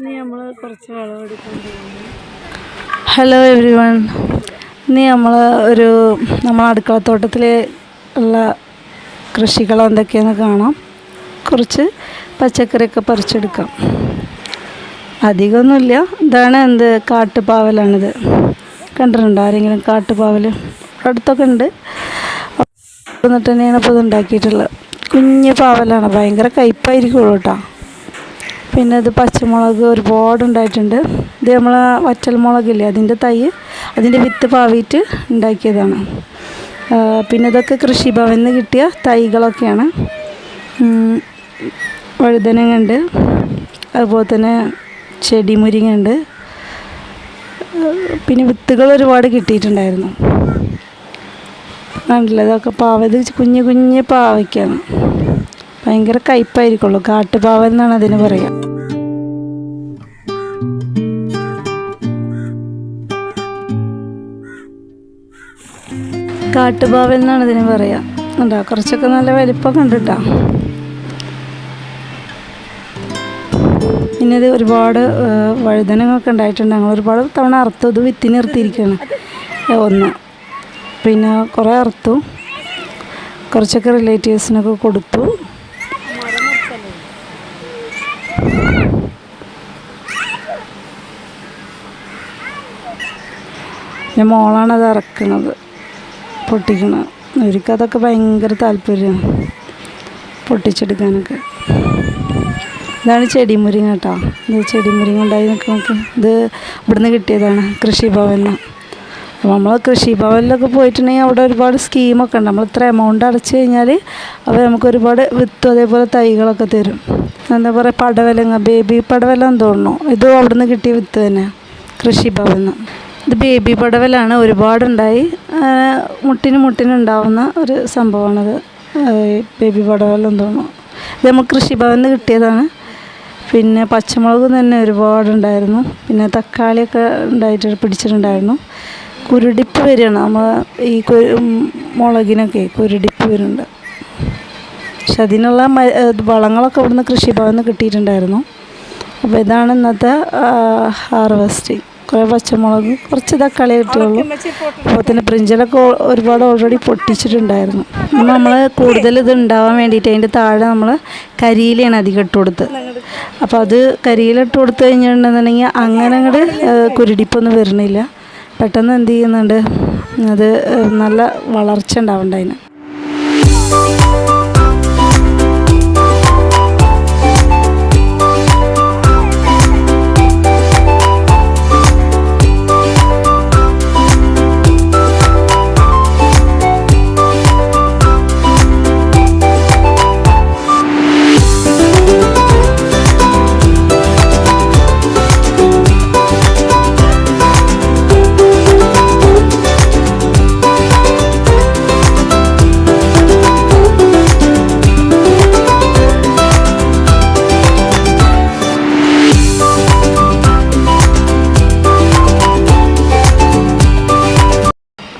ഇനി നമ്മൾ കുറച്ച് വിളവെടുക്കാൻ പോകുന്നു. Hello every one. ഇനി നമ്മൾ അടുക്കളത്തോട്ടത്തിൽ ഉള്ള കൃഷികൾ എന്തൊക്കെയാണെന്ന് കാണാം. കുറച്ച് പച്ചക്കറിയൊക്കെ പറിച്ചെടുക്കാം. അധികമൊന്നുമില്ല. ഇതാണ് കാട്ടുപാവലാണിത്. കണ്ടിട്ടുണ്ടോ ആരെങ്കിലും കാട്ടുപാവൽ? അടുത്തൊക്കെ ഉണ്ട്. എന്നിട്ട് തന്നെയാണ് ഇപ്പോൾ ഇത് ഉണ്ടാക്കിയിട്ടുള്ളത്. കുഞ്ഞ് പാവലാണ്, ഭയങ്കര കയ്പ്പായിരിക്കുള്ളൂ കേട്ടോ. പിന്നെ ഇത് പച്ചമുളക് ഒരുപാടുണ്ടായിട്ടുണ്ട്. ഇത് നമ്മൾ വറ്റൽമുളകില്ലേ, അതിൻ്റെ വിത്ത് പാവിയിട്ട് ഉണ്ടാക്കിയതാണ്. പിന്നെ ഇതൊക്കെ കൃഷിഭവനിൽ നിന്ന് കിട്ടിയ തൈകളൊക്കെയാണ്. വഴുതനങ്ങ ഉണ്ട്, അതുപോലെ തന്നെ ചെടി മുരിങ്ങ ഉണ്ട്. പിന്നെ വിത്തുകൾ ഒരുപാട് കിട്ടിയിട്ടുണ്ടായിരുന്നു. കണ്ടില്ല, ഇതൊക്കെ ഇത് കുഞ്ഞ് കുഞ്ഞ് പാവയ്ക്കാണ്. ഭയങ്കര കയ്പ്പായിരിക്കുള്ളൂ. കാട്ടുപാവൽ എന്നാണ് അതിന് പറയുക. കാട്ടുപാവൽ എന്നാണ് ഇതിന് പറയുക. ഉണ്ടോ, കുറച്ചൊക്കെ നല്ല വലിപ്പമൊക്കെ ഉണ്ട് കേട്ടോ. പിന്നെ ഇത് ഒരുപാട് വഴുതനങ്ങൊക്കെ ഉണ്ടായിട്ടുണ്ട്. ഞങ്ങൾ ഒരുപാട് തവണ അറുത്തു. ഇത് വിത്തിന് നിർത്തിയിരിക്കുകയാണ് ഒന്ന്. പിന്നെ കുറേ അറുത്തു, കുറച്ചൊക്കെ റിലേറ്റീവ്സിനൊക്കെ കൊടുത്തു. പിന്നെ മോളാണത് ഇറക്കണത്, പൊട്ടിക്കണത്. അവർക്കതൊക്കെ ഭയങ്കര താല്പര്യമാണ് പൊട്ടിച്ചെടുക്കാനൊക്കെ. ഇതാണ് ചെടി മുരിങ്ങ കേട്ടോ. ഇത് ചെടി മുരിങ്ങ ഉണ്ടായി നിൽക്കുന്നൊക്കെ ഇത് ഇവിടുന്ന് കിട്ടിയതാണ്, കൃഷിഭവനിൽ നിന്ന്. അപ്പോൾ നമ്മൾ കൃഷിഭവനിലൊക്കെ പോയിട്ടുണ്ടെങ്കിൽ അവിടെ ഒരുപാട് സ്കീമൊക്കെ ഉണ്ട്. നമ്മൾ ഇത്ര എമൗണ്ട് അടച്ചു കഴിഞ്ഞാൽ അവർ നമുക്ക് ഒരുപാട് വിത്തും അതേപോലെ തൈകളൊക്കെ തരും. എന്താ പറയുക, പടവലങ്ങ, ബേബി പടവലം തോന്നുന്നു. ഇതും അവിടെ നിന്ന് കിട്ടിയ വിത്ത് തന്നെ, കൃഷിഭവനിൽ നിന്ന്. ഇത് ബേബി പടവലാണ്, ഒരുപാടുണ്ടായി. മുട്ടിനുണ്ടാവുന്ന ഒരു സംഭവമാണത്, ബേബി പടവലം തോന്നുന്നു. ഇത് നമ്മൾ കൃഷിഭവനിൽ നിന്ന് കിട്ടിയതാണ്. പിന്നെ പച്ചമുളക് തന്നെ ഒരുപാടുണ്ടായിരുന്നു. പിന്നെ തക്കാളിയൊക്കെ പിടിച്ചിട്ടുണ്ടായിരുന്നു. കുരുടിപ്പ് വരികയാണ്, നമ്മൾ ഈ മുളകിനൊക്കെ കുരുടിപ്പ് വരുന്നുണ്ട്. പക്ഷെ അതിനുള്ള വളങ്ങളൊക്കെ ഇവിടുന്ന് കൃഷിഭവനിൽ നിന്ന് കിട്ടിയിട്ടുണ്ടായിരുന്നു. അപ്പോൾ ഇതാണ് ഇന്നത്തെ ഹാർവെസ്റ്റിങ്. കുറേ പച്ചമുളക്, കുറച്ച് തക്കാളി കിട്ടിയുള്ളൂ. അപ്പോൾ തന്നെ ബ്രിഞ്ചലൊക്കെ ഒരുപാട് ഓൾറെഡി പൊട്ടിച്ചിട്ടുണ്ടായിരുന്നു. നമ്മൾ കൂടുതൽ ഇത് ഉണ്ടാവാൻ വേണ്ടിയിട്ട് അതിൻ്റെ താഴെ നമ്മൾ കരിയിലയാണ് അധികം ഇട്ട് കൊടുത്ത്. അപ്പോൾ അത് കരിയില ഇട്ട് കൊടുത്തു കഴിഞ്ഞിട്ടുണ്ടെന്നുണ്ടെങ്കിൽ അങ്ങനെ അങ്ങോട്ട് കുരുടിപ്പൊന്നും വരുന്നില്ല. പെട്ടെന്ന് എന്ത് ചെയ്യുന്നുണ്ട്, അത് നല്ല വളർച്ച ഉണ്ടാവുന്നുണ്ട് അതിന്.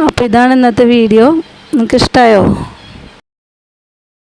അപ്പോൾ ഇതാണ് ഇന്നത്തെ വീഡിയോ. നിങ്ങൾക്ക് ഇഷ്ടമായോ?